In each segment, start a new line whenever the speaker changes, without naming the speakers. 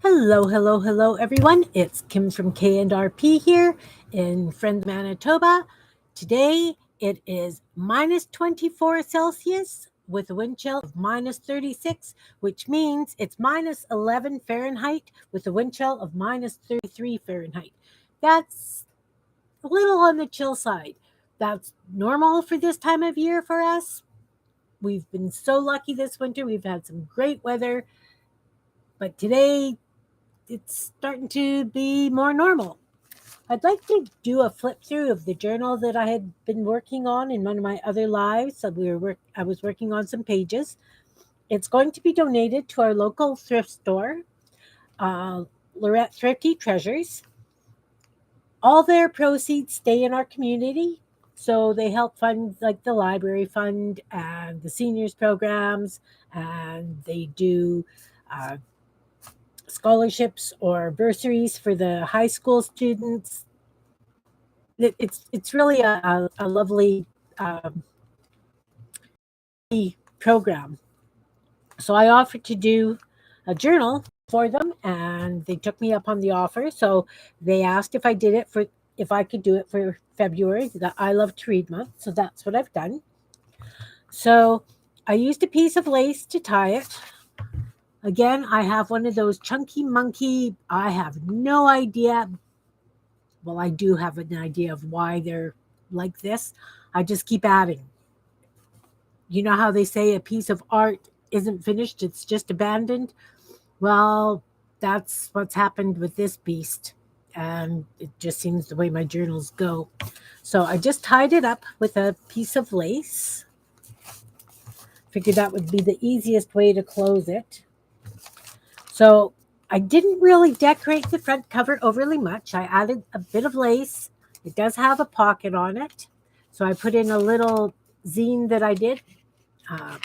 Hello, hello, hello, everyone. It's Kim from K&RP here in Friends, Manitoba. Today it is minus 24 Celsius with a wind chill of minus 36, which means it's minus 11 Fahrenheit with a wind chill of minus 33 Fahrenheit. That's a little on the chill side. That's normal for this time of year for us. We've been so lucky this winter. We've had some great weather, but today it's starting to be more normal. I'd like to do a flip through of the journal that I had been working on in one of my other lives. So I was working on some pages. It's going to be donated to our local thrift store, uh, Lorette Thrifty Treasures. All their proceeds stay in our community. So they help fund like the library fund and the seniors programs, and they do uh, scholarships or bursaries for the high school students. It's really a lovely program. So I offered to do a journal for them, and they took me up on the offer. So they asked if I could do it for February, the I Love to Read month. So that's what I've done. So I used a piece of lace to tie it. Again, I have one of those chunky monkey. I have no idea. Well, I do have an idea of why they're like this. I just keep adding. You know how they say a piece of art isn't finished, it's just abandoned? Well, that's what's happened with this beast. And it just seems the way my journals go. So I just tied it up with a piece of lace. Figured that would be the easiest way to close it. So I didn't really decorate the front cover overly much. I added a bit of lace. It does have a pocket on it. So I put in a little zine that I did, a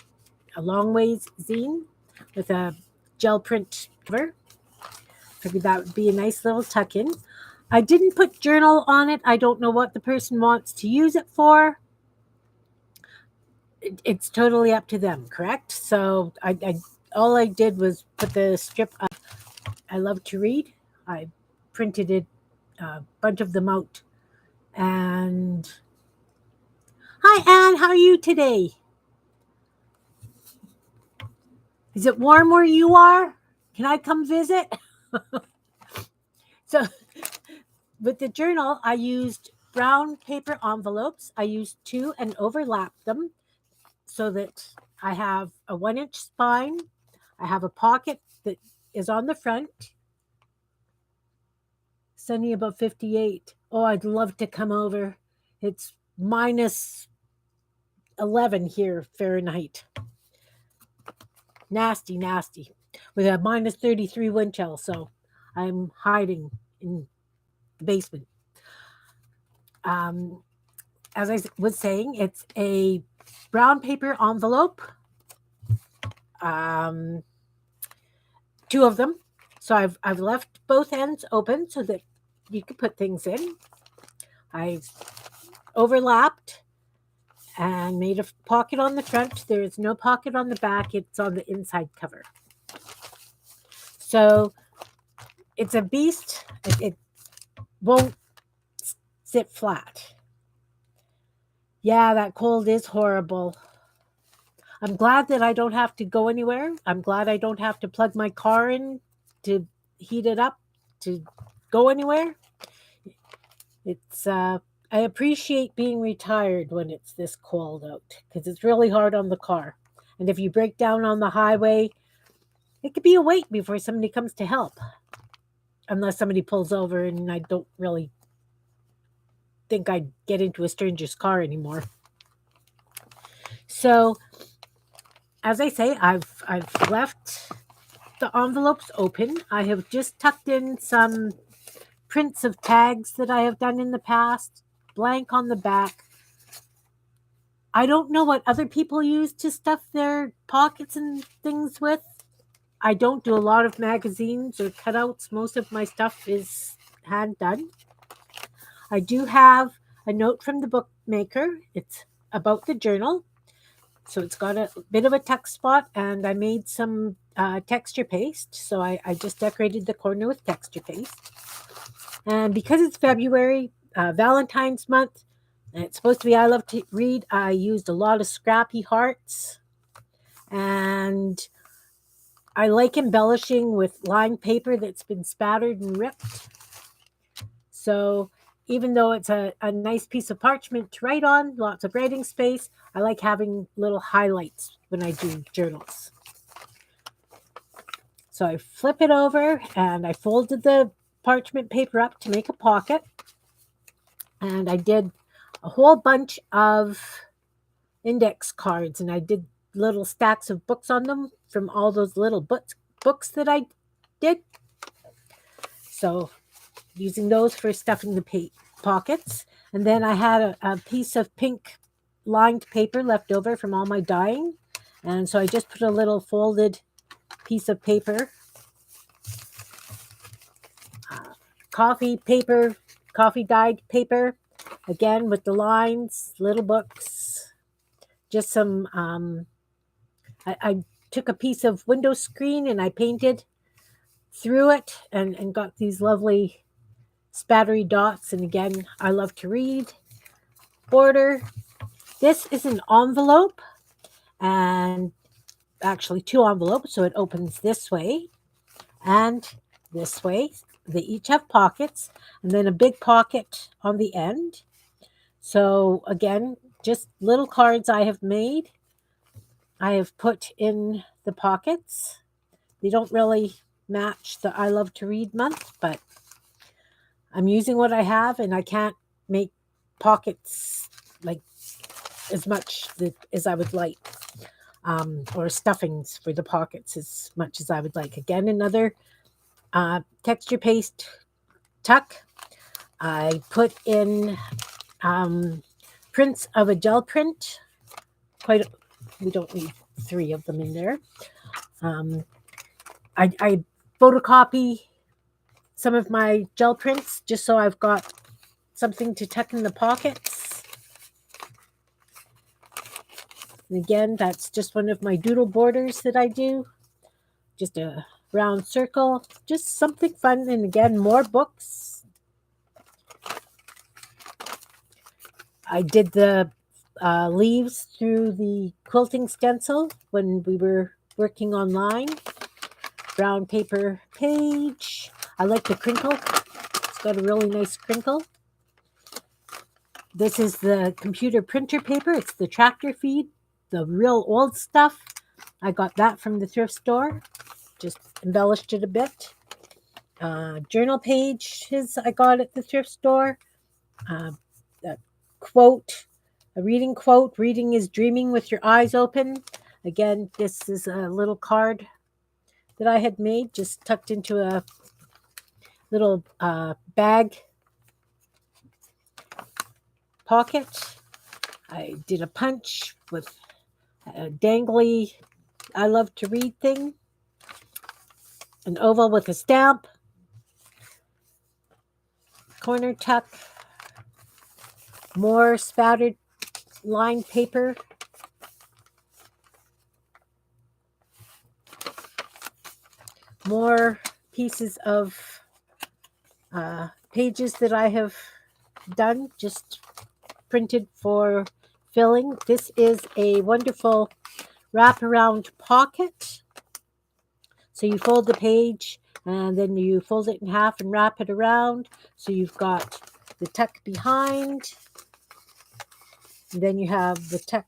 long ways zine with a gel print cover. Figured that would be a nice little tuck in. I didn't put journal on it. I don't know what the person wants to use it for. It's totally up to them, correct? So all I did was put the strip of I Love to Read. I printed it, a bunch of them out. And hi, Anne. How are you today? Is it warm where you are? Can I come visit? So, with the journal, I used brown paper envelopes. I used two and overlapped them so that I have a 1-inch spine. I have a pocket that is on the front. Sunny about 58. Oh, I'd love to come over. It's minus 11 here Fahrenheit. Nasty, nasty. With a minus 33 wind chill. So I'm hiding in the basement. As I was saying, it's a brown paper envelope. Two of them. So I've left both ends open so that you could put things in. I've overlapped and made a pocket on the front. There is no pocket on the back. It's on the inside cover. So it's a beast. It won't sit flat. Yeah, that cold is horrible. I'm glad that I don't have to go anywhere. I'm glad I don't have to plug my car in to heat it up to go anywhere. It's I appreciate being retired when it's this cold out because it's really hard on the car. And if you break down on the highway, it could be a wait before somebody comes to help. Unless somebody pulls over, and I don't really think I'd get into a stranger's car anymore. So, as I say, I've left the envelopes open. I have just tucked in some prints of tags that I have done in the past, blank on the back. I don't know what other people use to stuff their pockets and things with. I don't do a lot of magazines or cutouts. Most of my stuff is hand done. I do have a note from the bookmaker. It's about the journal. So it's got a bit of a tuck spot, and I made some texture paste. So I just decorated the corner with texture paste. And because it's February, Valentine's month, and it's supposed to be I Love to Read, I used a lot of scrappy hearts. And I like embellishing with lined paper that's been spattered and ripped. So even though it's a nice piece of parchment to write on, lots of writing space, I like having little highlights when I do journals. So I flip it over and I folded the parchment paper up to make a pocket. And I did a whole bunch of index cards, and I did little stacks of books on them from all those little books that I did. So using those for stuffing the pockets. And then I had a piece of pink lined paper left over from all my dyeing. And so I just put a little folded piece of paper, coffee dyed paper, again with the lines, little books, just some, I took a piece of window screen and I painted through it and got these lovely spattery dots. And again, I Love to Read border. This is an envelope, and actually 2 envelopes, so it opens this way and this way. They each have pockets, and then a big pocket on the end. So again, just little cards I have made. I have put in the pockets. They don't really match the I Love to Read month, but I'm using what I have, and I can't make pockets like as much as I would like, or stuffings for the pockets as much as I would like. Again, another texture paste tuck. I put in prints of a gel print. We don't need 3 of them in there. I photocopy some of my gel prints just so I've got something to tuck in the pockets. And again, that's just one of my doodle borders that I do. Just a round circle, just something fun. And again, more books. I did the leaves through the quilting stencil when we were working online. Brown paper page. I like the crinkle. It's got a really nice crinkle. This is the computer printer paper. It's the tractor feed, the real old stuff. I got that from the thrift store. Just embellished it a bit. Journal pages I got at the thrift store. A quote, a reading quote. Reading is dreaming with your eyes open. Again, this is a little card that I had made, just tucked into a little bag pocket. I did a punch with a dangly I Love to Read thing. An oval with a stamp. Corner tuck. More spouted lined paper. More pieces of pages that I have done, just printed for filling. This is a wonderful wraparound pocket. So you fold the page and then you fold it in half and wrap it around. So you've got the tuck behind. And then you have the tuck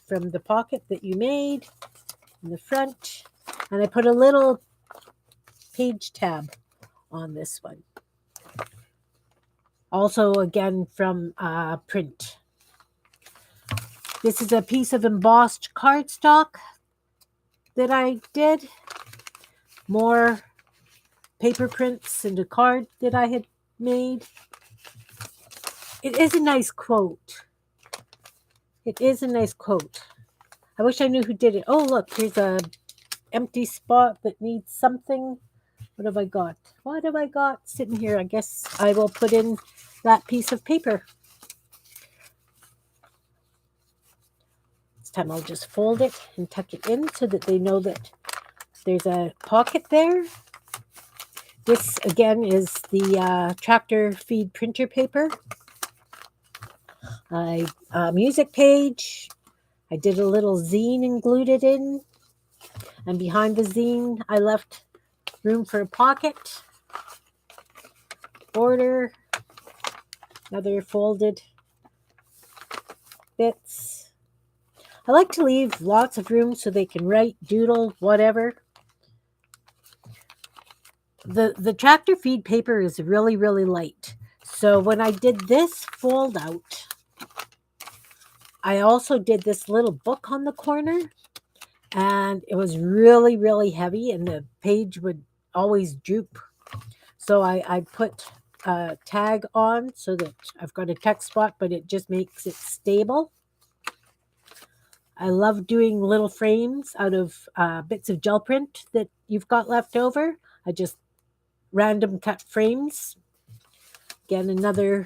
from the pocket that you made in the front. And I put a little page tab on this one. Also, again, from print. This is a piece of embossed cardstock that I did. More paper prints and a card that I had made. It is a nice quote. It is a nice quote. I wish I knew who did it. Oh, look, here's a empty spot that needs something. What have I got? What have I got sitting here? I guess I will put in that piece of paper. This time I'll just fold it and tuck it in so that they know that There's a pocket there. This again is the tractor feed printer paper. A music page. I did a little zine and glued it in. And behind the zine, I left room for a pocket. Border. Another folded bits. I like to leave lots of room so they can write, doodle, whatever. The tractor feed paper is really, really light. So when I did this fold out, I also did this little book on the corner, and it was really, really heavy, and the page would always droop. So I put a tag on so that I've got a text spot, but it just makes it stable. I love doing little frames out of bits of gel print that you've got left over. I just random cut frames. Again, another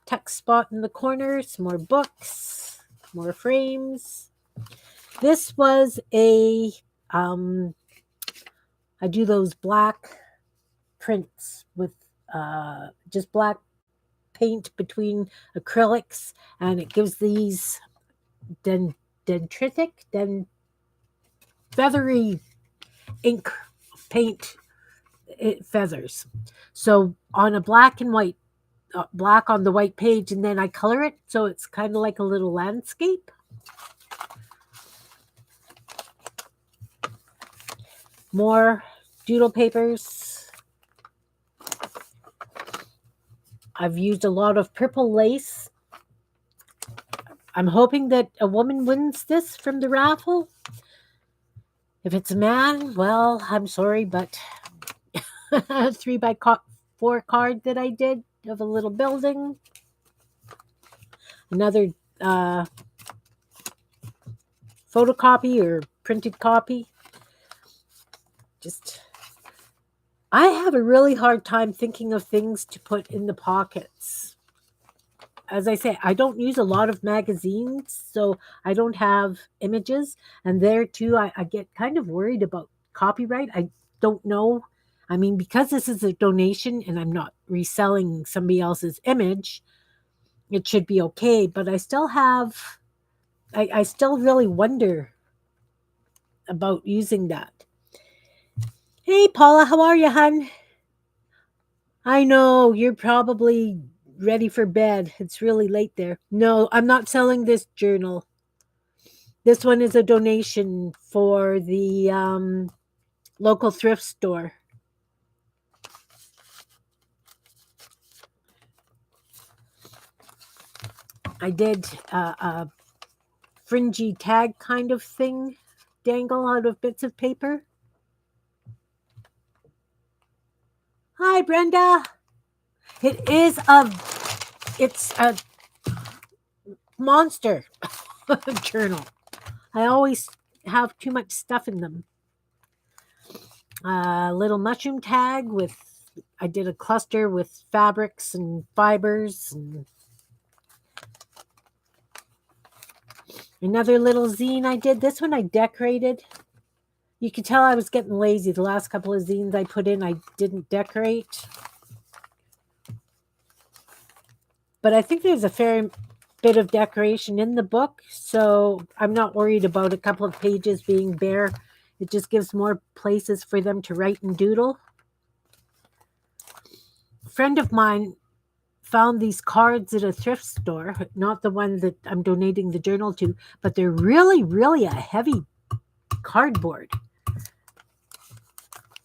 text spot in the corner, some more books, more frames. This was I do those black prints with just black paint between acrylics, and it gives these feathery ink paint feathers. So on a black and white, black on the white page, and then I color it so it's kind of like a little landscape. More doodle papers. I've used a lot of purple lace. I'm hoping that a woman wins this from the raffle. If it's a man, well, I'm sorry, but a 3x4 card that I did of a little building. Another photocopy or printed copy. I have a really hard time thinking of things to put in the pockets. As I say, I don't use a lot of magazines, so I don't have images. And there too, I get kind of worried about copyright. I don't know. I mean, because this is a donation and I'm not reselling somebody else's image, it should be okay. But I still I still really wonder about using that. Hey, Paula, how are you, hun? I know, you're probably ready for bed. It's really late there. No, I'm not selling this journal. This one is a donation for the local thrift store. I did a fringy tag kind of thing, dangle out of bits of paper. Hi, Brenda. It's a monster journal. I always have too much stuff in them. A little mushroom tag I did a cluster with fabrics and fibers. And another little zine I did. This one I decorated. You could tell I was getting lazy. The last couple of zines I put in, I didn't decorate. But I think there's a fair bit of decoration in the book, so I'm not worried about a couple of pages being bare. It just gives more places for them to write and doodle. A friend of mine found these cards at a thrift store, not the one that I'm donating the journal to, but they're really, really a heavy cardboard.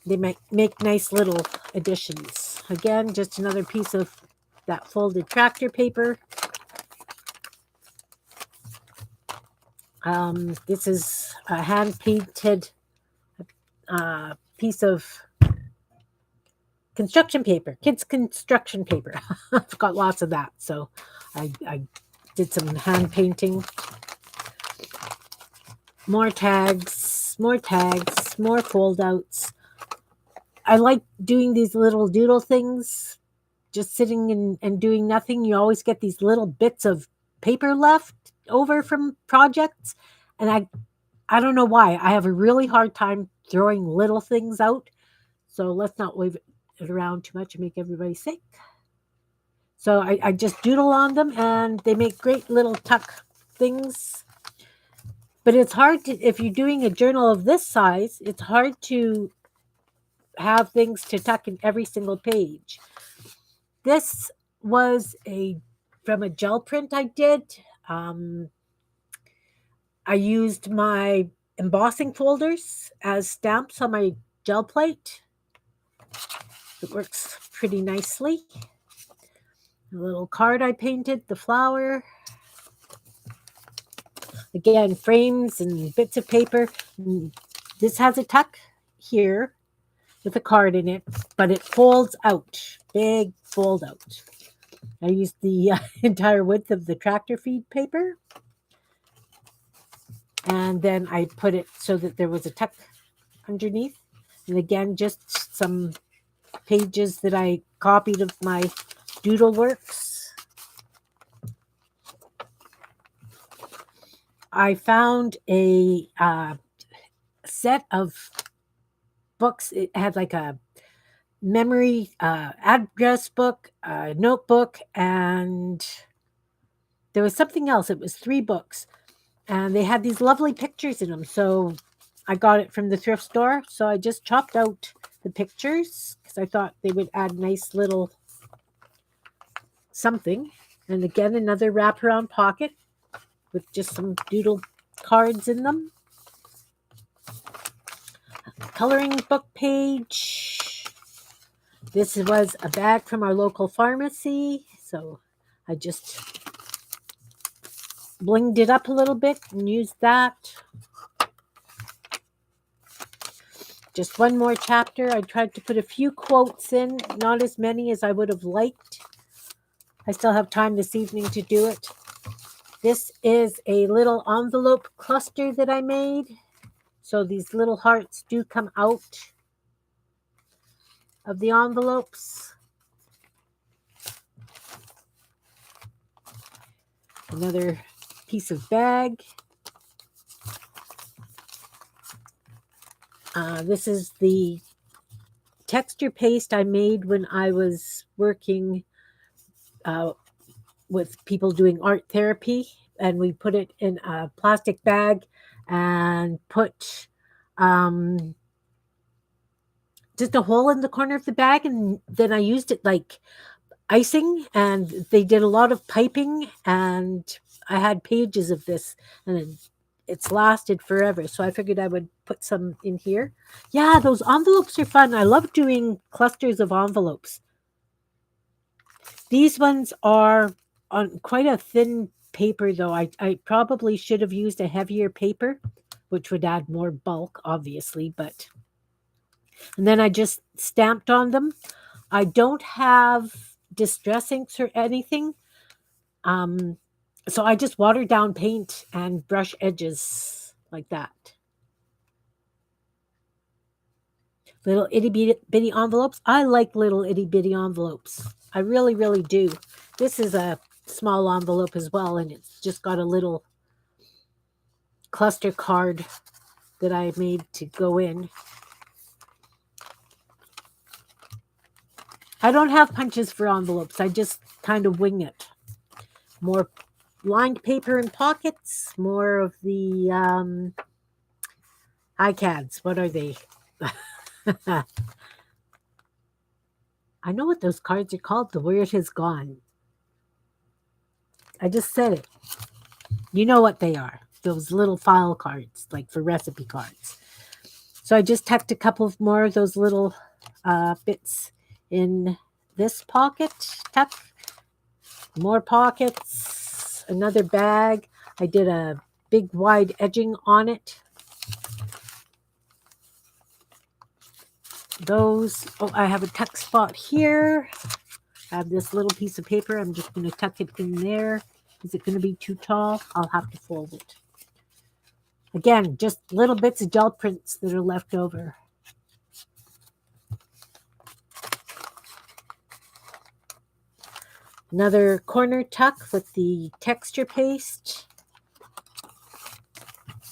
They make nice little additions. Again, just another piece of that folded tractor paper. This is a hand-painted piece of construction paper, kids' construction paper. I've got lots of that, so I did some hand painting. More tags, more fold-outs. I like doing these little doodle things, just sitting and doing nothing. You always get these little bits of paper left over from projects, and I don't know why. I have a really hard time throwing little things out. So let's not wave it around too much and make everybody sick. So I just doodle on them, and they make great little tuck things. But it's hard to, if you're doing a journal of this size, it's hard to have things to tuck in every single page. This was from a gel print I did. Um, I used my embossing folders as stamps on my gel plate. It works pretty nicely. A little card I painted, the flower. Again, frames and bits of paper. This has a tuck here with a card in it, but it folds out. Big fold out. I used the entire width of the tractor feed paper. And then I put it so that there was a tuck underneath. And again, just some pages that I copied of my doodle works. I found a set of books. It had like a memory address book, a notebook, and there was something else. It was 3 books, and they had these lovely pictures in them. So I got it from the thrift store. So I just chopped out the pictures because I thought they would add nice little something. And again, another wraparound pocket with just some doodle cards in them. Coloring book page. This was a bag from our local pharmacy. So I just blinged it up a little bit and used that. Just one more chapter. I tried to put a few quotes in, not as many as I would have liked. I still have time this evening to do it. This is a little envelope cluster that I made. So these little hearts do come out of the envelopes. Another piece of bag. This is the texture paste I made when I was working with people doing art therapy, and we put it in a plastic bag and put just a hole in the corner of the bag, and then I used it like icing, and they did a lot of piping, and I had pages of this, and it's lasted forever. So I figured I would put some in here. Yeah, those envelopes are fun. I love doing clusters of envelopes. These ones are on quite a thin paper, though. I probably should have used a heavier paper, which would add more bulk, obviously. And then I just stamped on them. I don't have distress inks or anything. So I just water down paint and brush edges like that. Little itty bitty envelopes. I like little itty bitty envelopes. I really, really do. This is a small envelope as well, and it's just got a little cluster card that I made to go in. I don't have punches for envelopes. I just kind of wing it. More lined paper and pockets. More of the iCads. What are they? I know what those cards are called. The word has gone. I just said it. You know what they are. Those little file cards, like for recipe cards. So I just tucked a couple of more of those little bits in this pocket. Tuck. More pockets. Another bag. I did a big wide edging on it. Those. Oh, I have a tuck spot here. I have this little piece of paper. I'm just going to tuck it in there. Is it going to be too tall? I'll have to fold it. Again, just little bits of gel prints that are left over. Another corner tuck with the texture paste.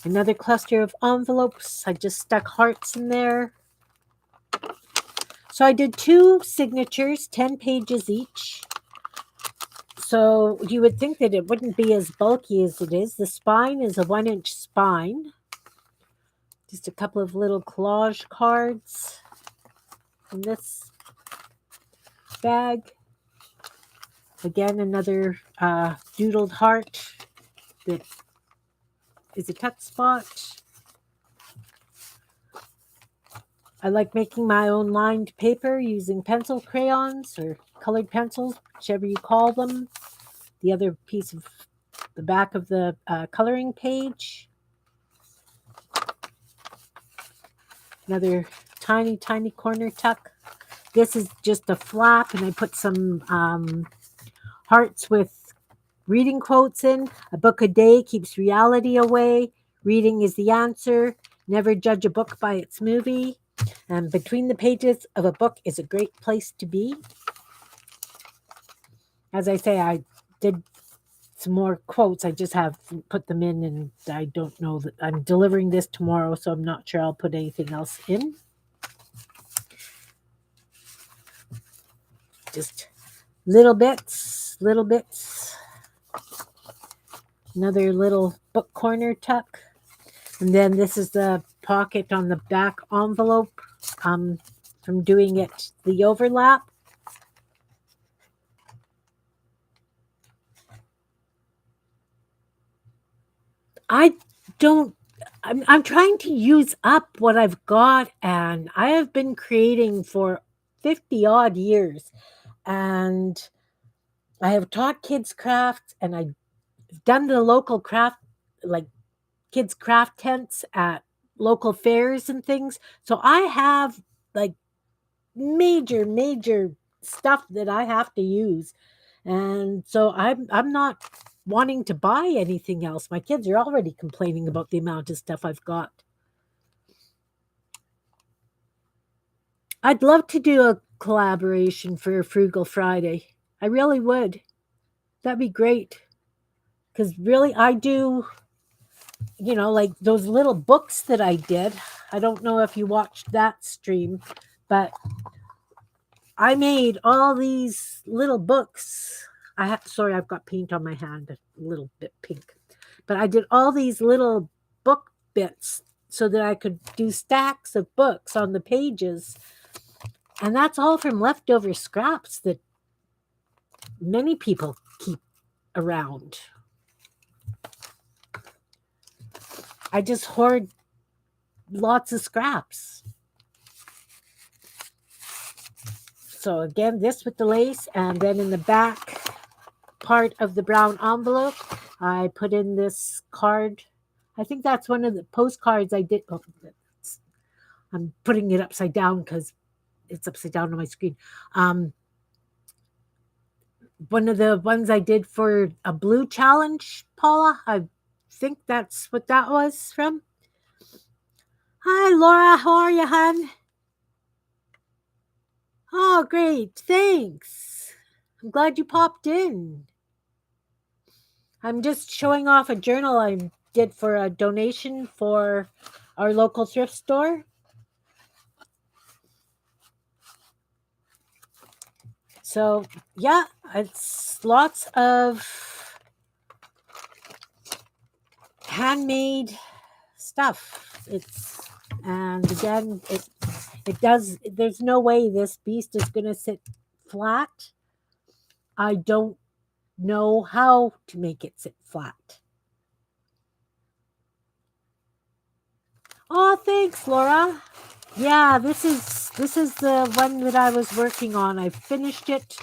Another cluster of envelopes. I just stuck hearts in there. So I did 2 signatures, 10 pages each. So you would think that it wouldn't be as bulky as it is. The spine is a 1-inch spine. Just a couple of little collage cards in this bag. Again, another doodled heart that is a tuck spot. I like making my own lined paper using pencil crayons or colored pencils, whichever you call them. The other piece of the back of the coloring page. Another tiny, tiny corner tuck. This is just a flap, and I put some hearts with reading quotes in. A book a day keeps reality away. Reading is the answer. Never judge a book by its movie. And between the pages of a book is a great place to be. As I say, I did some more quotes. I just have put them in, and I don't know that I'm delivering this tomorrow, so I'm not sure I'll put anything else in. Just little bits, little bits. Another little book corner tuck. And then this is the pocket on the back envelope from doing it, the overlap. I'm trying to use up what I've got, and I have been creating for 50 odd years. And I have taught kids crafts, and I've done the local craft, like kids craft tents at local fairs and things. So I have like major stuff that I have to use. And so I'm not wanting to buy anything else. My kids are already complaining about the amount of stuff I've got. I'd love to do a collaboration for Frugal Friday. I really would. That'd be great. Because really, I do, like those little books that I did. I don't know if you watched that stream, but I made all these little books. Sorry, I've got paint on my hand, a little bit pink. But I did all these little book bits so that I could do stacks of books on the pages. And that's all from leftover scraps that many people keep around. I just hoard lots of scraps. So again, this with the lace, and then in the back part of the brown envelope, I put in this card. I think that's one of the postcards I did. Oh, I'm putting it upside down because it's upside down on my screen. One of the ones I did for a blue challenge, Paula. I think that's what that was from. Hi, Laura. How are you, hon? Oh, great. Thanks. I'm glad you popped in. I'm just showing off a journal I did for a donation for our local thrift store. So, yeah, it's lots of handmade stuff. And again, it does, there's no way this beast is going to sit flat. I don't know how to make it sit flat. Oh, thanks, Laura. Yeah, this is the one that I was working on. I finished it.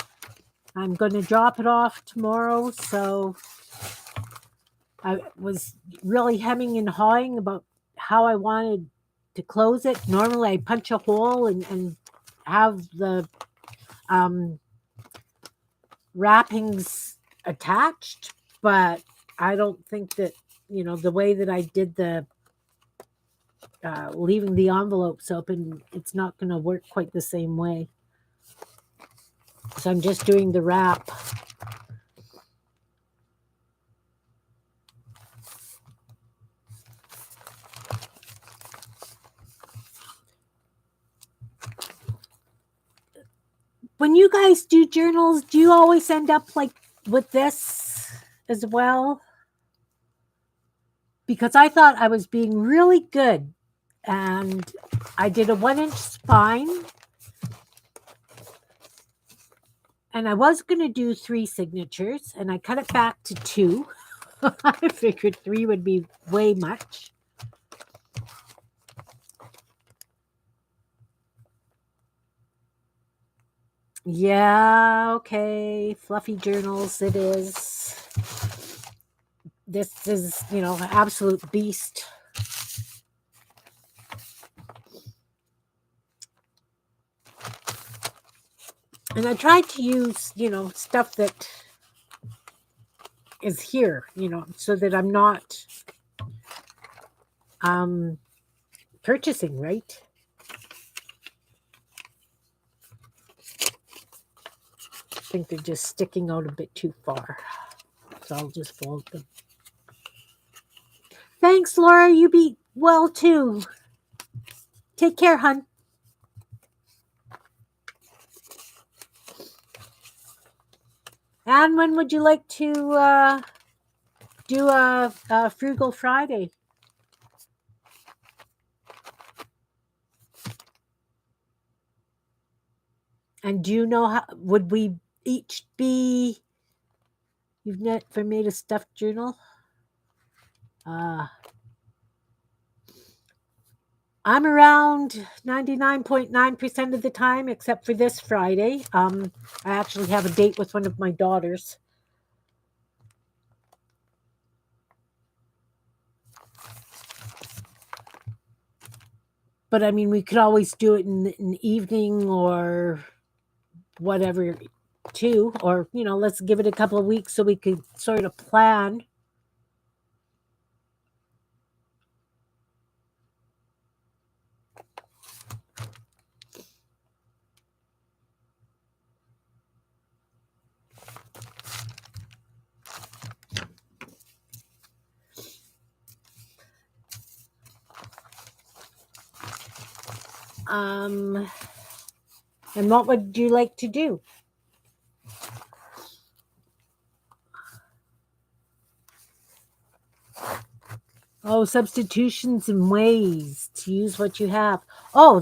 I'm going to drop it off tomorrow. So I was really hemming and hawing about how I wanted to close it. Normally, I punch a hole and have the wrappings attached, but I don't think that, the way that I did the leaving the envelopes open, it's not going to work quite the same way. So I'm just doing the wrap. when you guys do journals, do you always end up like with this as well? Because I thought I was being really good, and I did a 1 inch spine, and I was going to do 3 signatures, and I cut it back to 2. I figured 3 would be way much. Yeah, okay. Fluffy journals it is. This is, absolute beast. And I tried to use, stuff that is here, so that I'm not purchasing, right? I think they're just sticking out a bit too far. So I'll just fold them. Thanks, Laura. You be well too. Take care, hun. And when would you like to do a Frugal Friday? And do you know how would we each be? You've never made a stuffed journal? I'm around 99.9% of the time, except for this Friday. I actually have a date with one of my daughters. But I mean, we could always do it in the evening or whatever, too. Or, let's give it a couple of weeks so we could sort of plan. And what would you like to do? Oh, substitutions and ways to use what you have. Oh,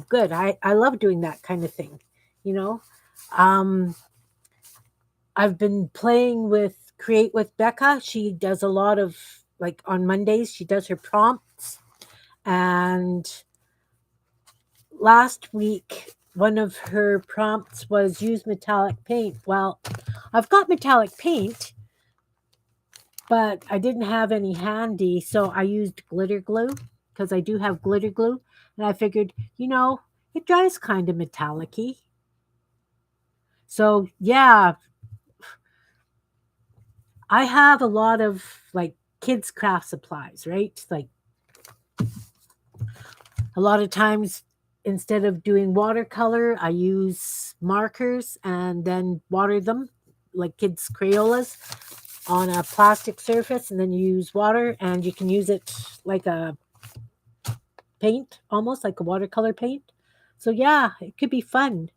good. I love doing that kind of thing. I've been playing with Create with Becca. She does a lot of, like, on Mondays, she does her prompts. And last week, one of her prompts was use metallic paint. Well, I've got metallic paint, but I didn't have any handy, so I used glitter glue because I do have glitter glue. And I figured, it dries kind of metallic-y. So, yeah, I have a lot of, like, kids' craft supplies, right? Like, a lot of times, instead of doing watercolor, I use markers and then water them like kids' Crayolas on a plastic surface, and then you use water, and you can use it like a paint, almost like a watercolor paint. So yeah, it could be fun.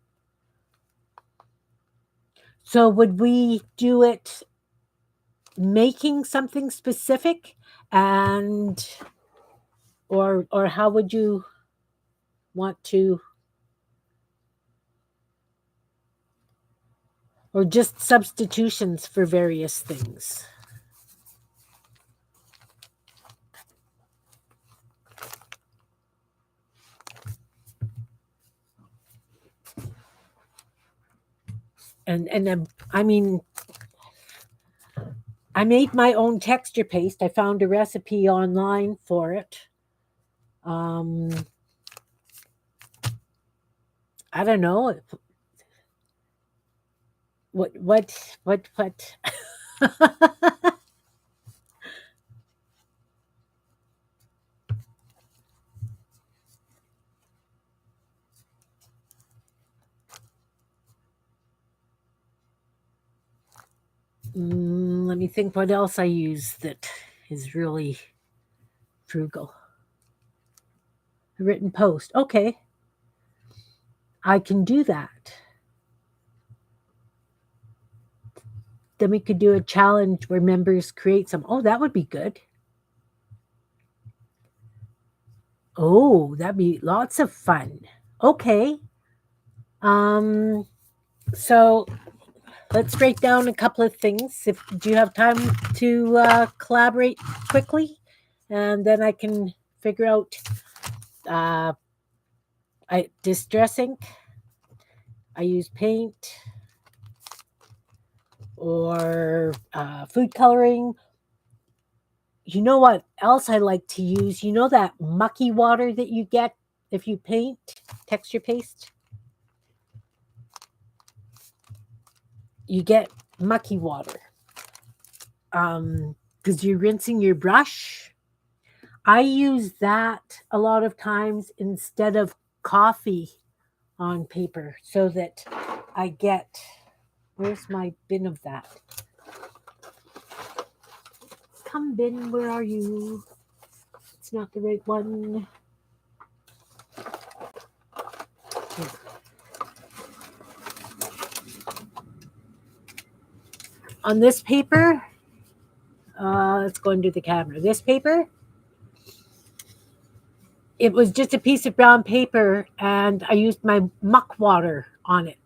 So would we do it making something specific, and or how would you want to, or just substitutions for various things? And I mean, I made my own texture paste. I found a recipe online for it. Um, I don't know what. Let me think what else I use that is really frugal. A written post. Okay. I can do that. Then we could do a challenge where members create some. Oh, that would be good. Oh, that'd be lots of fun. Okay. Um, so let's break down a couple of things. If do you have time to collaborate quickly, and then I can figure out uh, distress ink. I use paint or food coloring. You know what else I like to use? You know that mucky water that you get if you paint texture paste? You get mucky water because you're rinsing your brush. I use that a lot of times instead of coffee on paper so that I get. Where's my bin of that? Come, bin, where are you? It's not the right one. Here. On this paper, let's go into the camera. This paper, it was just a piece of brown paper, and I used my muck water on it.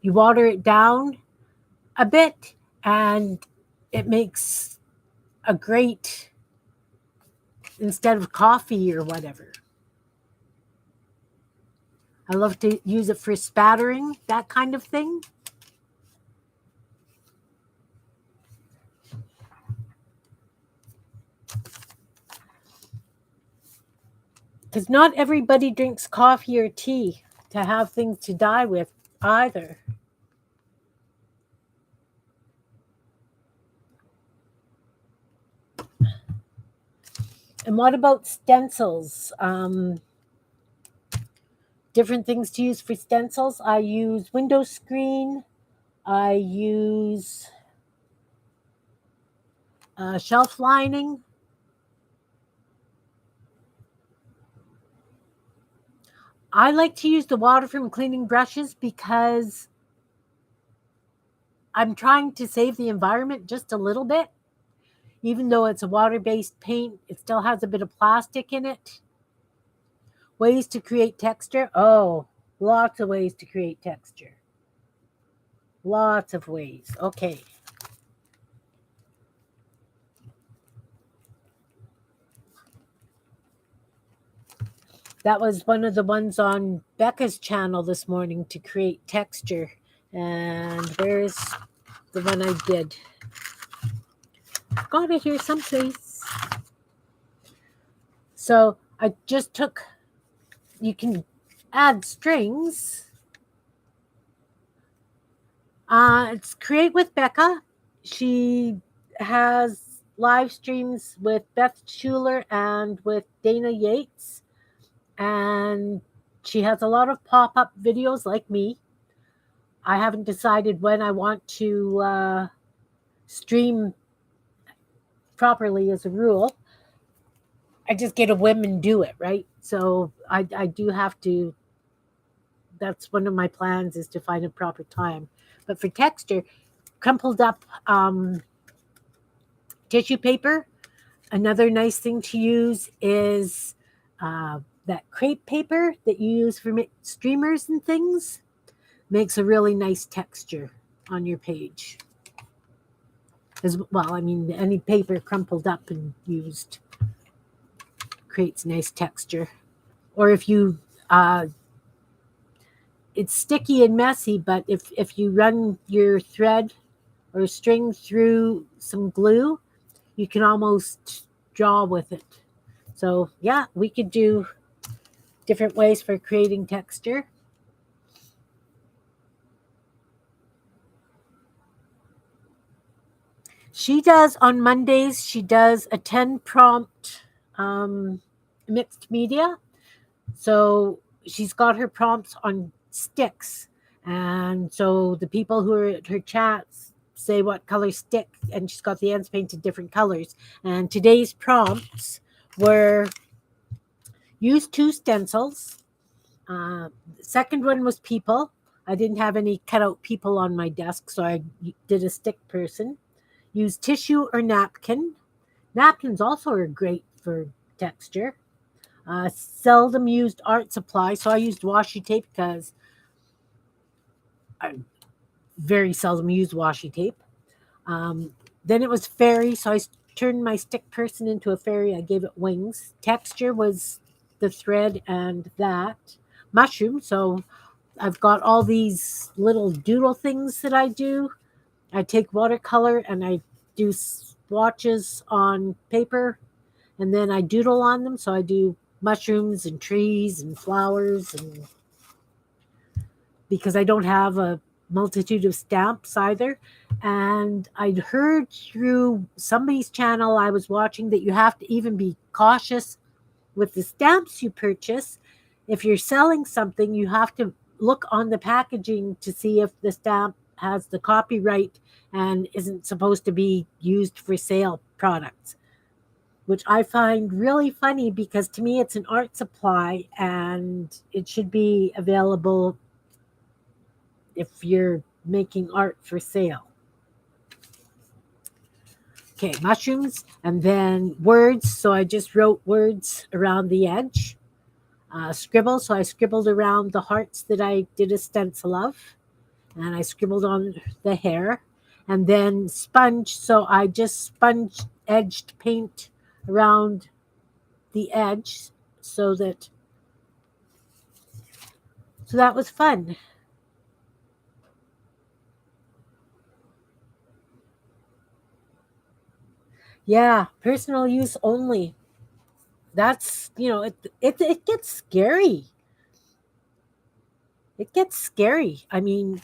You water it down a bit, and it makes a great, instead of coffee or whatever. I love to use it for spattering, that kind of thing. Because not everybody drinks coffee or tea to have things to dye with either. And what about stencils? Different things to use for stencils. I use window screen. I use shelf lining. I like to use the water from cleaning brushes because I'm trying to save the environment just a little bit. Even though it's a water-based paint, it still has a bit of plastic in it. Ways to create texture. Oh, lots of ways to create texture. Lots of ways. Okay. That was one of the ones on Becca's channel this morning to create texture. And where's the one I did? Got it here someplace. So I just took, you can add strings. It's Create with Becca. She has live streams with Beth Schuler and with Dana Yates. And she has a lot of pop-up videos like me. I haven't decided when I want to stream properly as a rule. I just get a whim and do it, right? So I do have to, that's one of my plans is to find a proper time. But for texture, crumpled up tissue paper. Another nice thing to use is that crepe paper that you use for streamers and things. Makes a really nice texture on your page. As well, I mean, any paper crumpled up and used creates nice texture. Or if you, it's sticky and messy, but if you run your thread or string through some glue, you can almost draw with it. So yeah, we could do different ways for creating texture. She does on Mondays, she does a 10 prompt mixed media. So she's got her prompts on sticks. And so the people who are at her chats say what color stick, and she's got the ends painted different colors. And today's prompts were use 2 stencils, The second one was people. I didn't have any cutout people on my desk, so I did a stick person. Use tissue or napkin. Napkins also are great for texture. Seldom used art supply, so I used washi tape because I very seldom use washi tape. Um, then it was fairy, so I turned my stick person into a fairy. I gave it wings. Texture was the thread and that. Mushroom, so I've got all these little doodle things that I do. I take watercolor and I do swatches on paper and then I doodle on them. So I do mushrooms and trees and flowers, and because I don't have a multitude of stamps either. And I'd heard through somebody's channel I was watching that you have to even be cautious with the stamps you purchase. If you're selling something, you have to look on the packaging to see if the stamp has the copyright and isn't supposed to be used for sale products, which I find really funny because to me it's an art supply and it should be available if you're making art for sale. Okay, mushrooms and then words. So I just wrote words around the edge. Scribble. So I scribbled around the hearts that I did a stencil of, and I scribbled on the hair. And then sponge. So I just sponge edged paint around the edge so that was fun. Yeah, personal use only. That's it gets scary. It gets scary. I mean,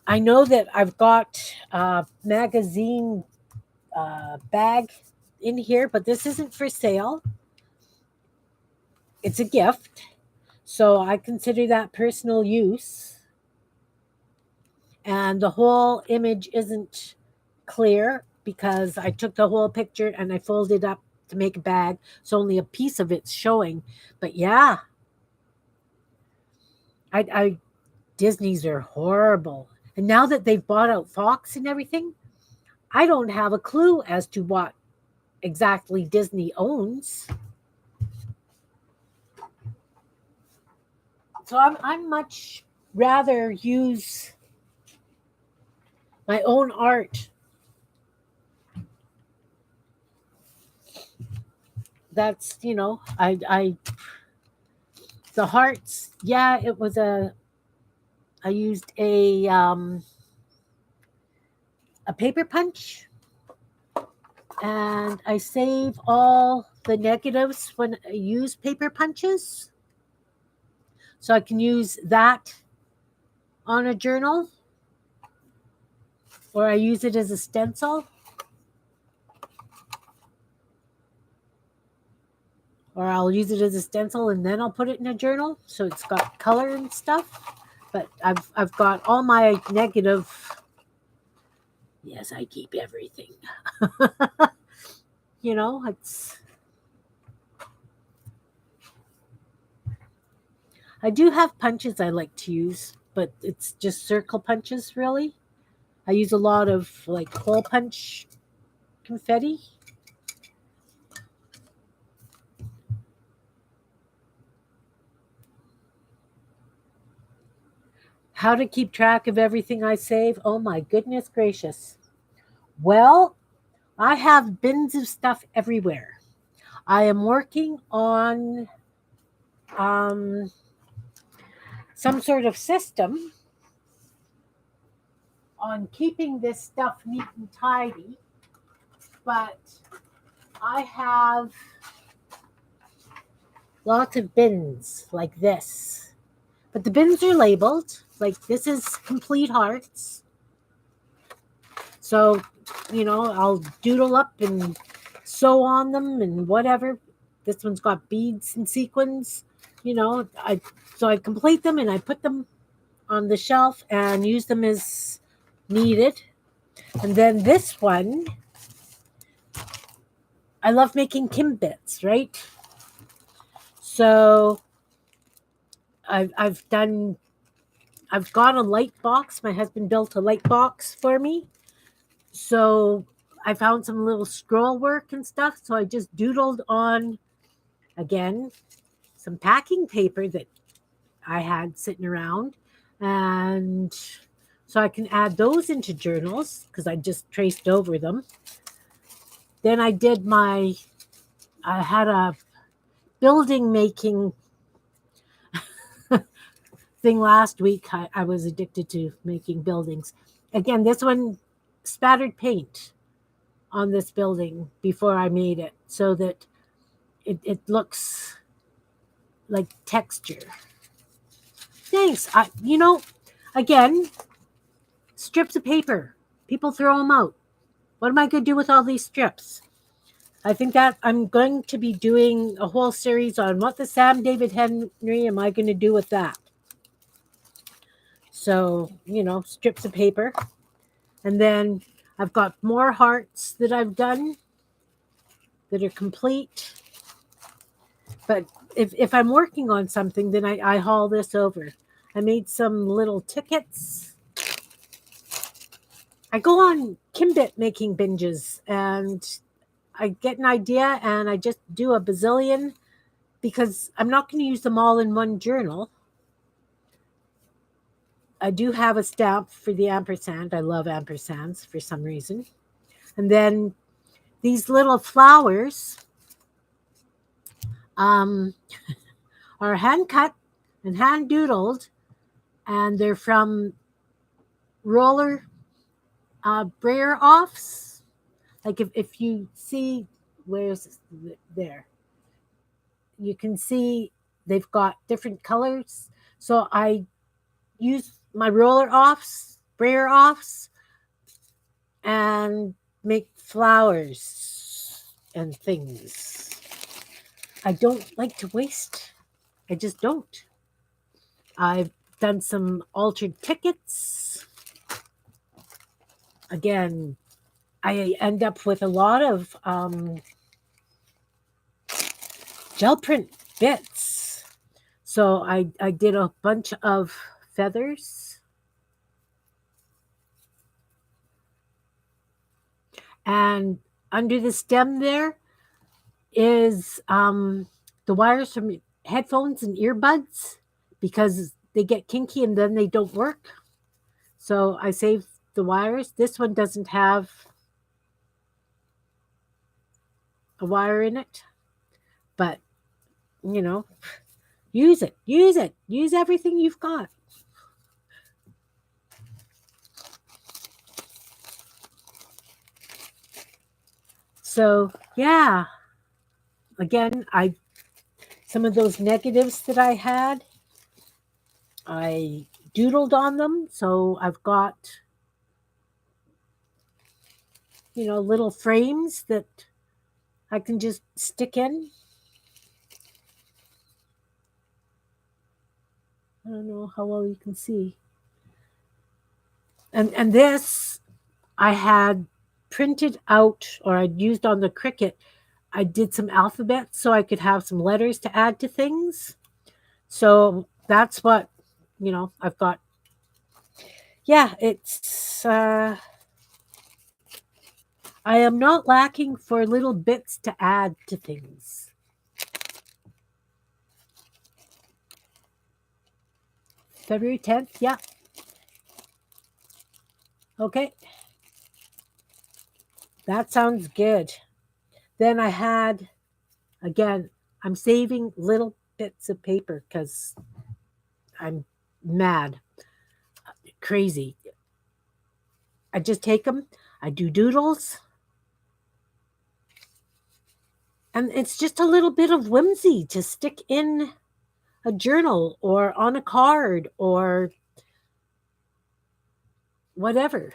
I know that I've got a magazine bag in here, but this isn't for sale. It's a gift. So I consider that personal use. And the whole image isn't clear because I took the whole picture and I folded up to make a bag. So only a piece of it's showing. But yeah, I Disney's are horrible. And now that they've bought out Fox and everything, I don't have a clue as to what exactly Disney owns. So I'm much rather use my own art. That's I the hearts. Yeah, it was I used a paper punch, and I save all the negatives when I use paper punches, so I can use that on a journal, or I use it as a stencil, or I'll use it as a stencil and then I'll put it in a journal so it's got color and stuff. But I've got all my negative. Yes, I keep everything. It's I do have punches I like to use, but it's just circle punches really. I use a lot of like hole punch confetti. How to keep track of everything I save? Oh my goodness gracious. Well, I have bins of stuff everywhere. I am working on um, some sort of system on keeping this stuff neat and tidy, but I have lots of bins like this. But the bins are labeled. Like this is complete hearts. So, I'll doodle up and sew on them and whatever. This one's got beads and sequins. I complete them and I put them on the shelf and use them as needed. And then this one, I love making Kim bits, right? So I've done. I've got a light box. My husband built a light box for me, so I found some little scroll work and stuff. So I just doodled on again some packing paper that I had sitting around, and so I can add those into journals because I just traced over them. Then I had a building making thing last week. I was addicted to making buildings. Again, this one spattered paint on this building before I made it so that it looks like texture. Thanks. Again, strips of paper. People throw them out. What am I going to do with all these strips? I think that I'm going to be doing a whole series on what the Sam David Henry am I going to do with that. So, strips of paper. And then I've got more hearts that I've done that are complete. But if I'm working on something, then I haul this over. I made some little tickets. I go on Kimbit making binges, and I get an idea and I just do a bazillion because I'm not going to use them all in one journal. I do have a stamp for the ampersand. I love ampersands for some reason. And then these little flowers are hand cut and hand doodled, and they're from roller brayer offs. Like if you see, where's there? You can see they've got different colors. So I use my roller offs, brayer offs, and make flowers and things. I don't like to waste. I just don't. I've done some altered tickets. Again, I end up with a lot of gel print bits. So I did a bunch of feathers. And under the stem there is the wires from headphones and earbuds because they get kinky and then they don't work. So I saved the wires. This one doesn't have a wire in it, but use it, use everything you've got. So yeah, again, some of those negatives that I had, I doodled on them. So I've got little frames that I can just stick in. I don't know how well you can see. And this I had printed out, or I'd used on the Cricut. I did some alphabets so I could have some letters to add to things. So that's what, I've got. Yeah, it's, I am not lacking for little bits to add to things. February 10th, yeah. Okay. That sounds good. Then I had, again, I'm saving little bits of paper because I'm mad, crazy. I just take them, I do doodles, and it's just a little bit of whimsy to stick in a journal or on a card or whatever.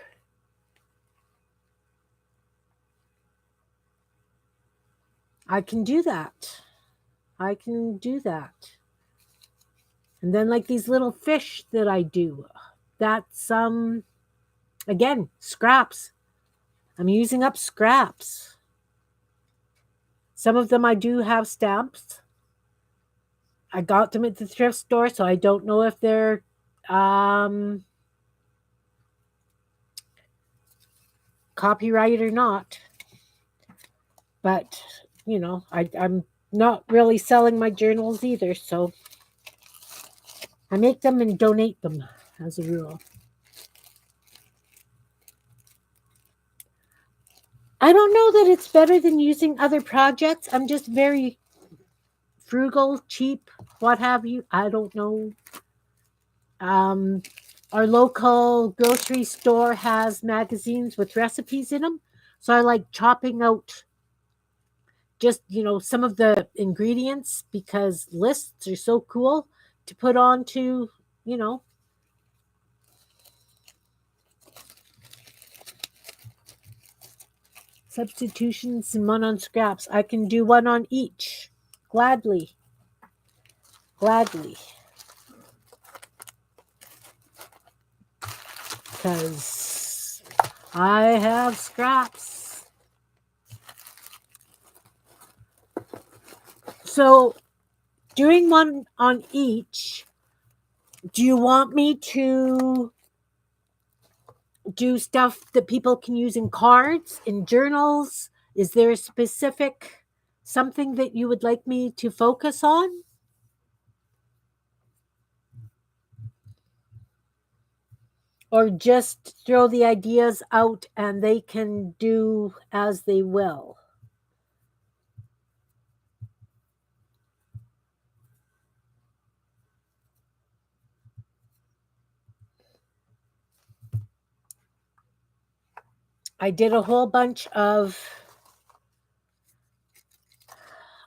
I can do that. I can do that. And then like these little fish that I do, that's again, scraps. I'm using up scraps. Some of them I do have stamps. I got them at the thrift store, so I don't know if they're um, copyright or not. But I'm not really selling my journals either, so I make them and donate them as a rule. I don't know that it's better than using other projects. I'm just very frugal, cheap, what have you. I don't know. Um, our local grocery store has magazines with recipes in them. So I like chopping out just, some of the ingredients because lists are so cool to put onto, you know, substitutions and one on scraps. I can do one on each. Gladly. Gladly. Because I have scraps. So, doing one on each, do you want me to do stuff that people can use in cards, in journals? Is there a specific something that you would like me to focus on? Or just throw the ideas out and they can do as they will? I did a whole bunch of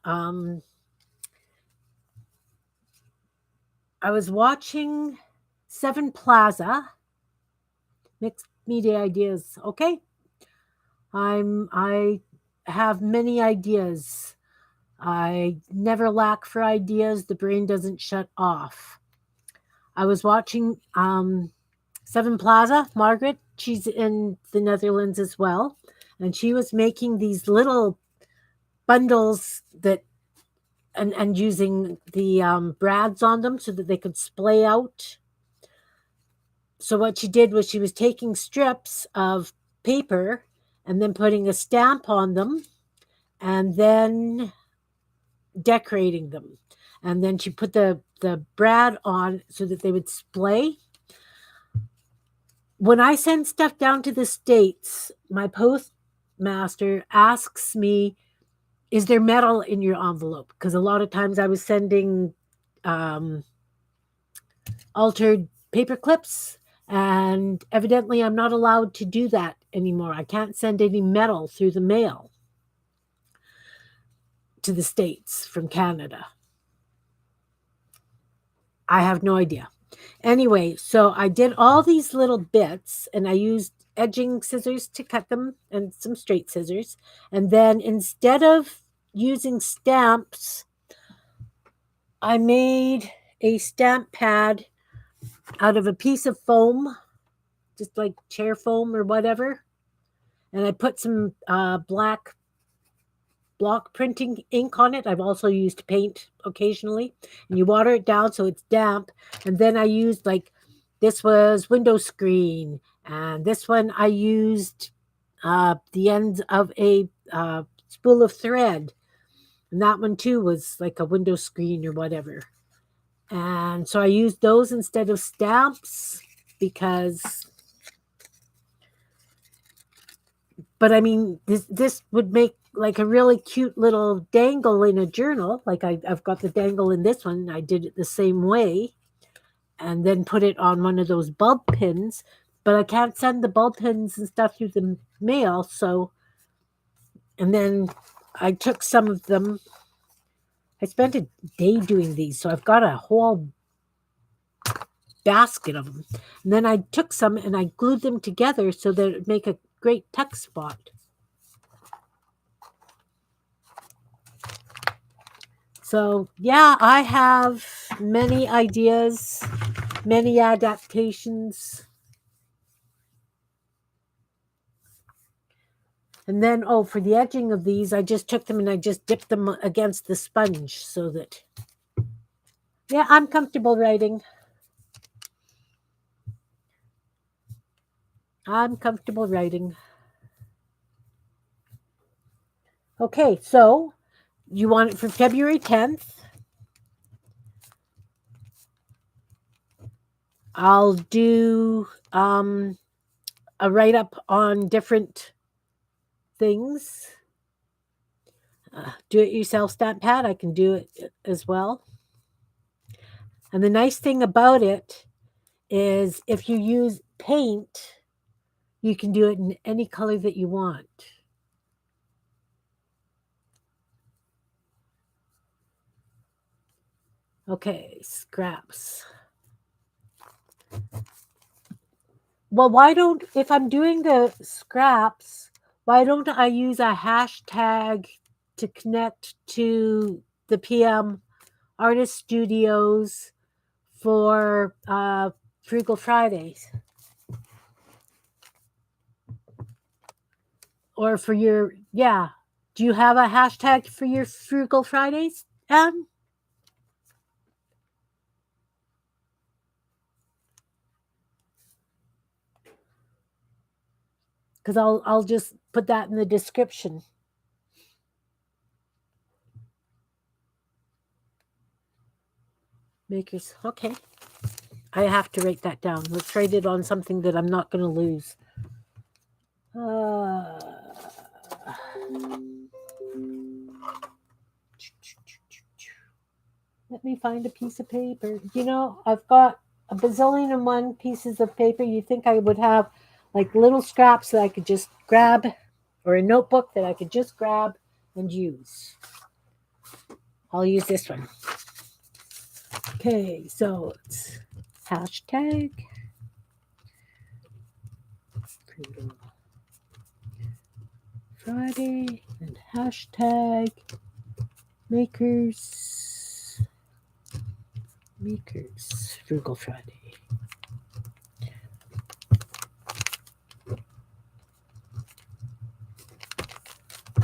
um, I was watching Seven Plaza, mixed media ideas. Okay, I have many ideas. I never lack for ideas. The brain doesn't shut off. I was watching Seven Plaza. Margaret, she's in the Netherlands as well, and she was making these little bundles that and using the brads on them so that they could splay out. So what she did was she was taking strips of paper and then putting a stamp on them and then decorating them. And then she put the brad on so that they would splay. When I send stuff down to the States, my postmaster asks me, is there metal in your envelope? Because a lot of times I was sending um, altered paper clips, and evidently I'm not allowed to do that anymore. I can't send any metal through the mail to the States from Canada. I have no idea. Anyway, so I did all these little bits and I used edging scissors to cut them and some straight scissors. And then instead of using stamps, I made a stamp pad out of a piece of foam, just like chair foam or whatever. And I put some black block printing ink on it. I've also used paint occasionally. And you water it down so it's damp. And then I used this was window screen. And this one I used the ends of a spool of thread. And that one too was like a window screen or whatever. And so I used those instead of stamps because, but I mean, this would make like a really cute little dangle in a journal. Like I've got the dangle in this one. I did it the same way and then put it on one of those bulb pins. But I can't send the bulb pins and stuff through the mail. So, and then I took some of them. I spent a day doing these. So I've got a whole basket of them. And then I took some and I glued them together so that it would make a great tuck spot. So, yeah, I have many ideas, many adaptations. And then, for the edging of these, I just took them and I just dipped them against the sponge so that Yeah, I'm comfortable writing. I'm comfortable writing. Okay, so you want it for February 10th. I'll do a write up on different things. Do it yourself stamp pad, I can do it as well. And the nice thing about it is if you use paint, you can do it in any color that you want. Okay, scraps. Well, why don't, if I'm doing the scraps, why don't I use a hashtag to connect to the PM Artist Studios for Frugal Fridays? Or for your, yeah. Do you have a hashtag for your Frugal Fridays, Anne? Because I'll just put that in the description. Makers, okay. I have to write that down. Let's write it on something that I'm not going to lose. Let me find a piece of paper. You know, I've got a bazillion and one pieces of paper. You think I would have like little scraps that I could just grab, or a notebook that I could just grab and use. I'll use this one. Okay, so it's hashtag Friday and hashtag makers Frugal Friday.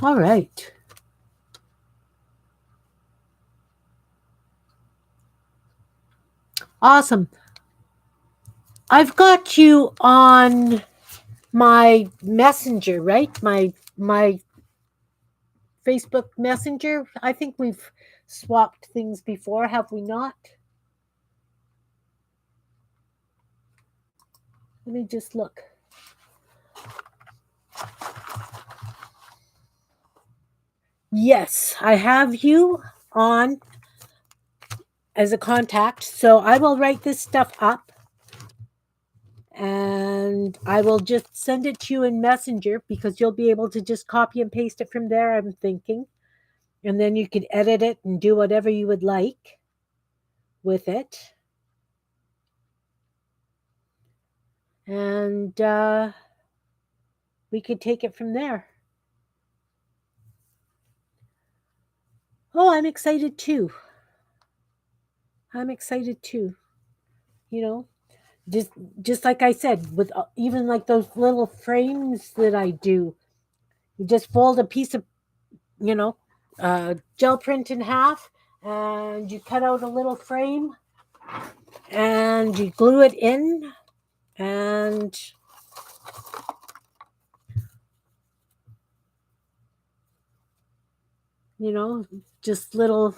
All right. Awesome. I've got you on my messenger, right? My Facebook Messenger. I think we've swapped things before, have we not? Let me just look. Yes, I have you on as a contact. So I will write this stuff up and I will just send it to you in Messenger because you'll be able to just copy and paste it from there, I'm thinking. And then you can edit it and do whatever you would like with it. And we could take it from there. Oh, I'm excited too. I'm excited too. You know, just like I said, with even like those little frames that I do, you just fold a piece of, you know, gel print in half, and you cut out a little frame, and you glue it in, and you know, just little,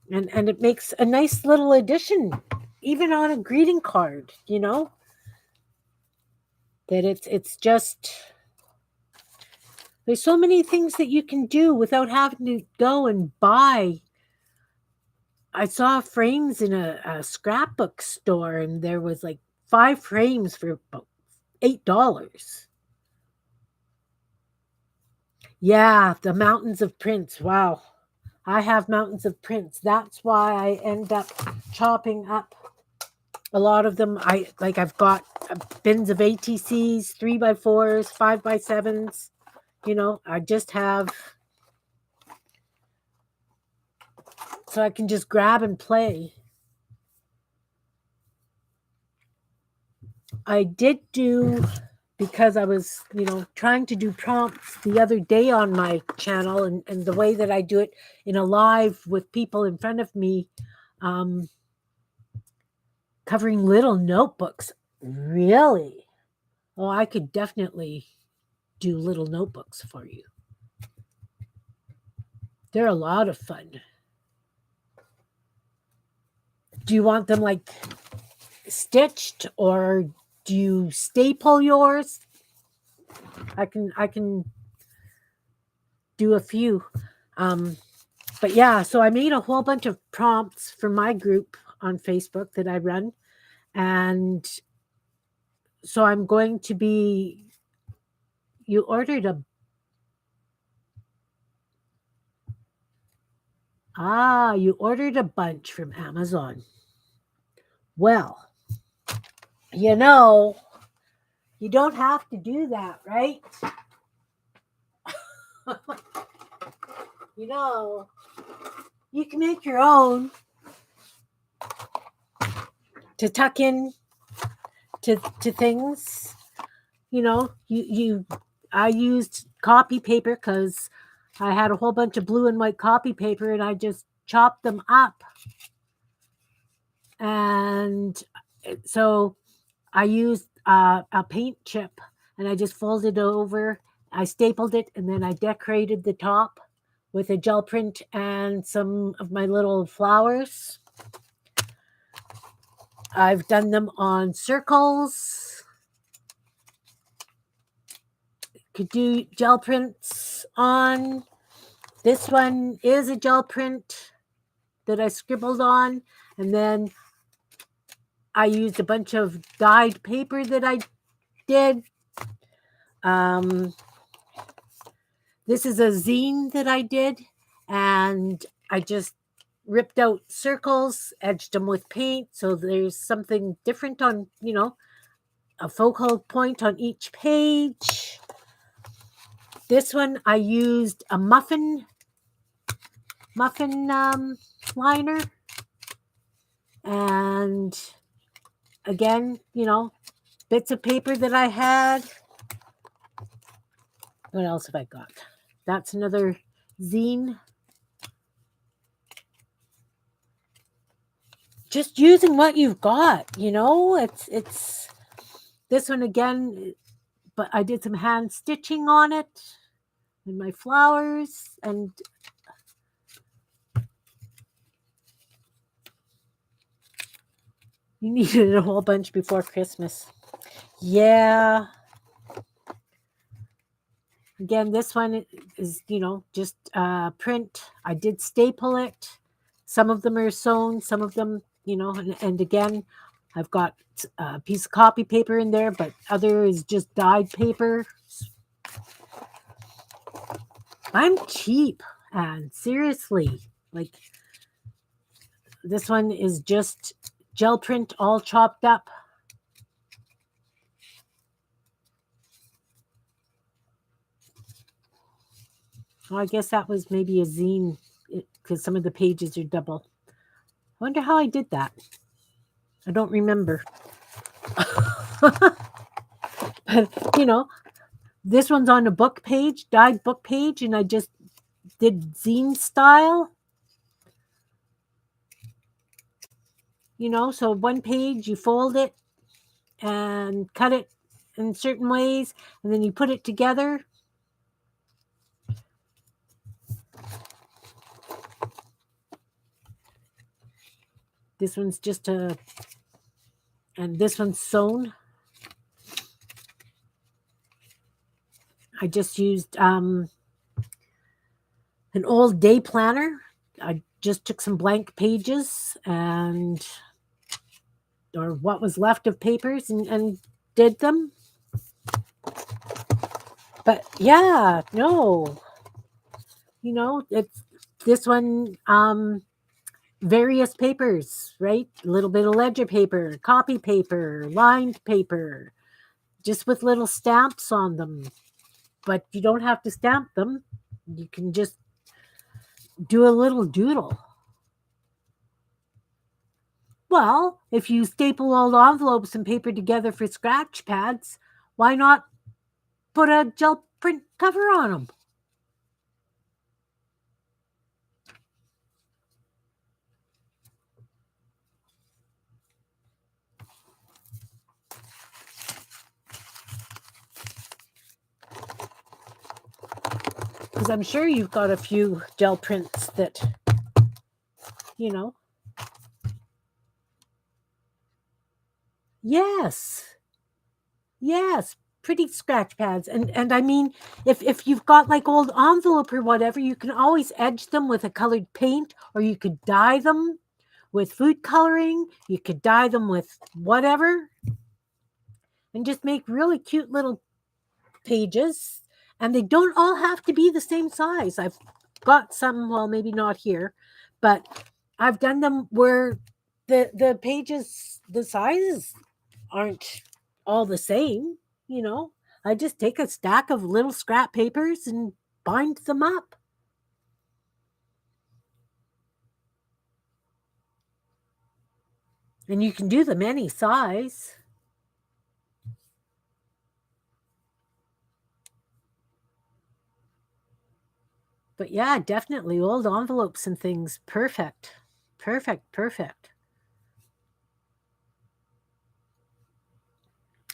and it makes a nice little addition, even on a greeting card. You know, that it's just there's so many things that you can do without having to go and buy. I saw frames in a scrapbook store, and there was like 5 frames for about $8. Yeah, the mountains of prints. Wow. I have mountains of prints. That's why I end up chopping up a lot of them. I've got bins of ATCs, 3x4s, 5x7s. You know, I just have, so I can just grab and play. I did do, because I was, you know, trying to do prompts the other day on my channel, and the way that I do it in a live with people in front of me, Covering little notebooks. Really? Oh, I could definitely do little notebooks for you. They're a lot of fun. Do you want them like stitched or do you staple yours? I can do a few. Um, but yeah, so I made a whole bunch of prompts for my group on Facebook that I run, and so I'm going to be. You ordered a you ordered a bunch from Amazon. Well, you know, you don't have to do that, right? you know, you can make your own to tuck in to things. You I used copy paper because I had a whole bunch of blue and white copy paper, and I just chopped them up, and so I used a paint chip, and I just folded it over. I stapled it, and then I decorated the top with a gel print and some of my little flowers. I've done them on circles. Could do gel prints on. This one is a gel print that I scribbled on, and then I used a bunch of dyed paper that I did. Um, this is a zine that I did, and I just ripped out circles, edged them with paint, so there's something different on, a focal point on each page. This one I used a muffin liner, and again, bits of paper that I had. What else have I got? That's another zine. Just using what you've got, it's this one again, but I did some hand stitching on it and my flowers, and you needed a whole bunch before Christmas. Yeah. Again, this one is, just print. I did staple it. Some of them are sewn, some of them, and again, I've got a piece of copy paper in there, but other is just dyed paper. I'm cheap, and seriously, like this one is just gel print all chopped up. Well, I guess that was maybe a zine because some of the pages are double. I wonder how I did that. I don't remember. But, this one's on a book page, dyed book page, and I just did zine style. So one page, you fold it and cut it in certain ways, and then you put it together. This one's just and this one's sewn. I just used an old day planner. I just took some blank pages or what was left of papers and did them. But yeah, no, it's this one, various papers, right? A little bit of ledger paper, copy paper, lined paper, just with little stamps on them. But you don't have to stamp them. You can just do a little doodle. Well, if you staple old envelopes and paper together for scratch pads, why not put a gel print cover on them? Because I'm sure you've got a few gel prints that, you know. Yes. Yes. Pretty scratch pads. And I mean, if you've got like old envelope or whatever, you can always edge them with a colored paint, or you could dye them with food coloring. You could dye them with whatever and just make really cute little pages. And they don't all have to be the same size. I've got some, well, maybe not here, but I've done them where the pages, the sizes aren't all the same, you know. I just take a stack of little scrap papers and bind them up. And you can do them any size. But yeah, definitely old envelopes and things. Perfect. Perfect. Perfect.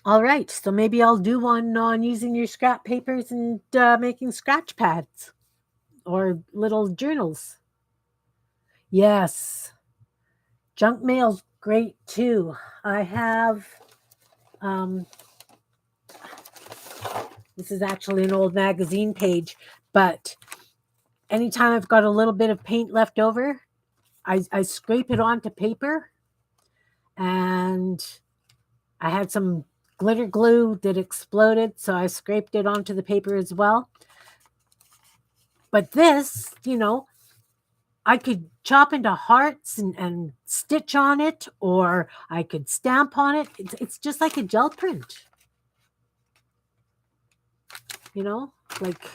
All right. So maybe I'll do one on using your scrap papers and making scratch pads or little journals. Yes. Junk mail's great too. I have, um, this is actually an old magazine page, but anytime I've got a little bit of paint left over, I scrape it onto paper, and I had some glitter glue that exploded, so I scraped it onto the paper as well. But this, I could chop into hearts and stitch on it, or I could stamp on it. It's just like a gel print, like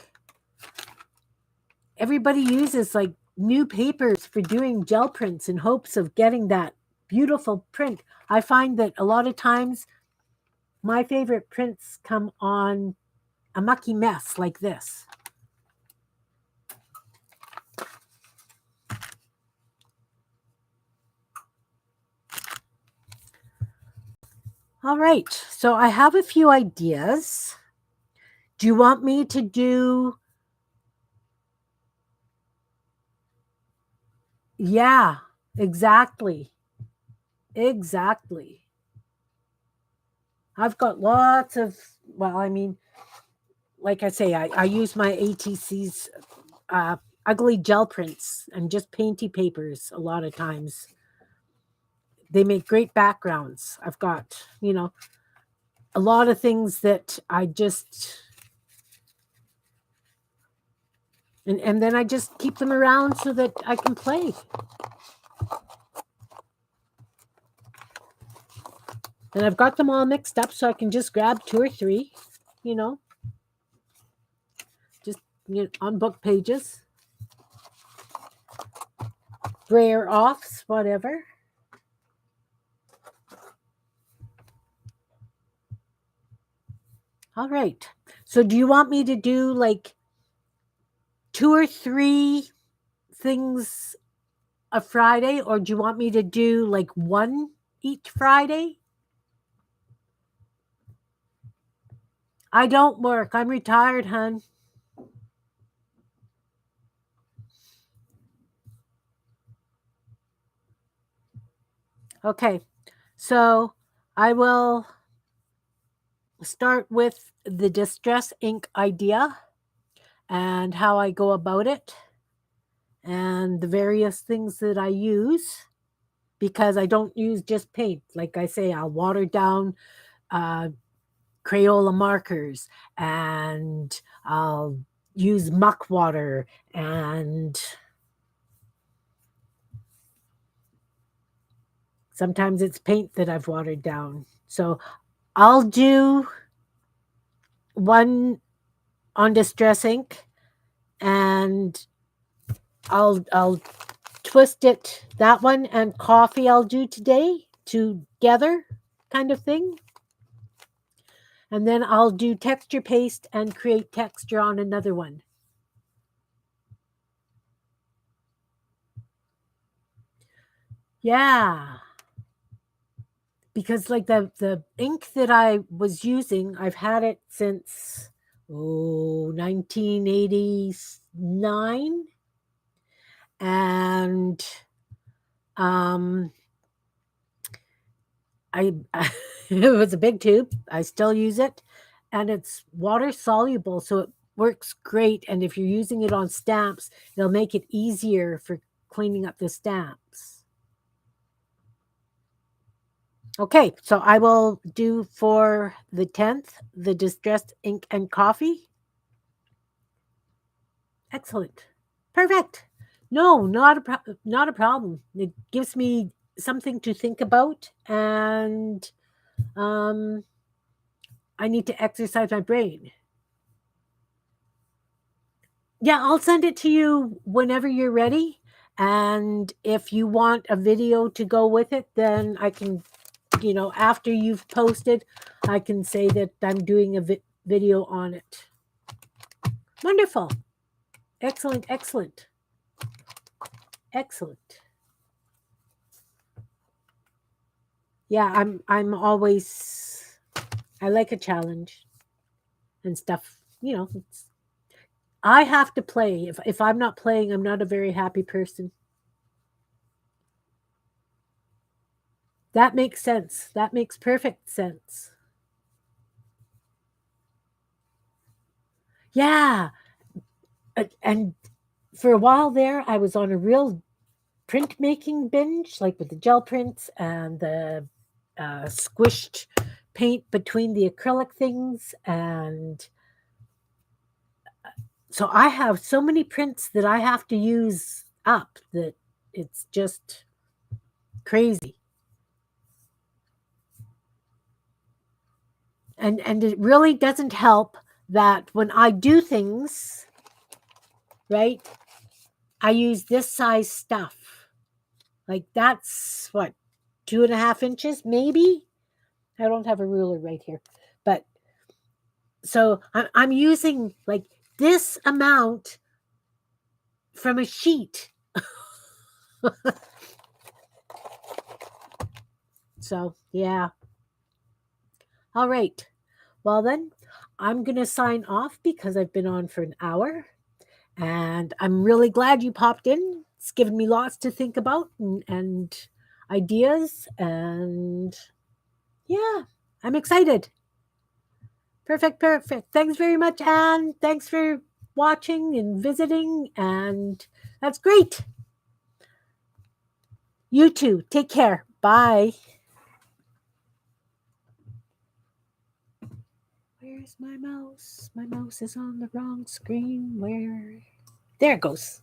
everybody uses like new papers for doing gel prints in hopes of getting that beautiful print. I find that a lot of times my favorite prints come on a mucky mess like this. All right, so I have a few ideas. Do you want me to do? Yeah, exactly. Exactly. I've got lots of, well, I mean, like I say, I use my ATC's ugly gel prints and just painty papers a lot of times. They make great backgrounds. I've got, a lot of things that I just, and then I just keep them around so that I can play. And I've got them all mixed up so I can just grab two or three, you know, just on book pages, brayer offs, whatever. All right. So do you want me to do like two or three things a Friday, or do you want me to do like one each Friday? I don't work. I'm retired, hun. Okay. So I will start with the distress ink idea and how I go about it and the various things that I use, because I don't use just paint. Like I say, I'll water down uh, Crayola markers, and I'll use muck water, and sometimes it's paint that I've watered down. So I'll do one on distress ink, and I'll twist it, that one and coffee I'll do today together, kind of thing. And then I'll do texture paste and create texture on another one. Yeah. Because like the ink that I was using, I've had it since, 1989, and um, I it was a big tube. I still use it, and it's water soluble, so it works great. And if you're using it on stamps, it'll make it easier for cleaning up the stamps. Okay, so I will do for the 10th the distressed ink and coffee. Excellent. Perfect. No, not a problem. It gives me something to think about, and um, I need to exercise my brain. Yeah, I'll send it to you whenever you're ready. And if you want a video to go with it, then I can, after you've posted, I can say that I'm doing a video on it. Wonderful. Excellent, excellent. Excellent. Yeah, I'm always I like a challenge and stuff. I have to play. If I'm not playing, I'm not a very happy person. That makes sense. That makes perfect sense. Yeah. And for a while there, I was on a real printmaking binge, like with the gel prints and the squished paint between the acrylic things. And so I have so many prints that I have to use up that it's just crazy. And it really doesn't help that when I do things, right, I use this size stuff. Like that's what, 2.5 inches, maybe? I don't have a ruler right here. But so I'm using like this amount from a sheet. So, yeah. All right. Well, then I'm going to sign off because I've been on for an hour. And I'm really glad you popped in. It's given me lots to think about and ideas. And yeah, I'm excited. Perfect, perfect. Thanks very much, Anne. Thanks for watching and visiting. And that's great. You too. Take care. Bye. Where's my mouse? My mouse is on the wrong screen. Where? There it goes.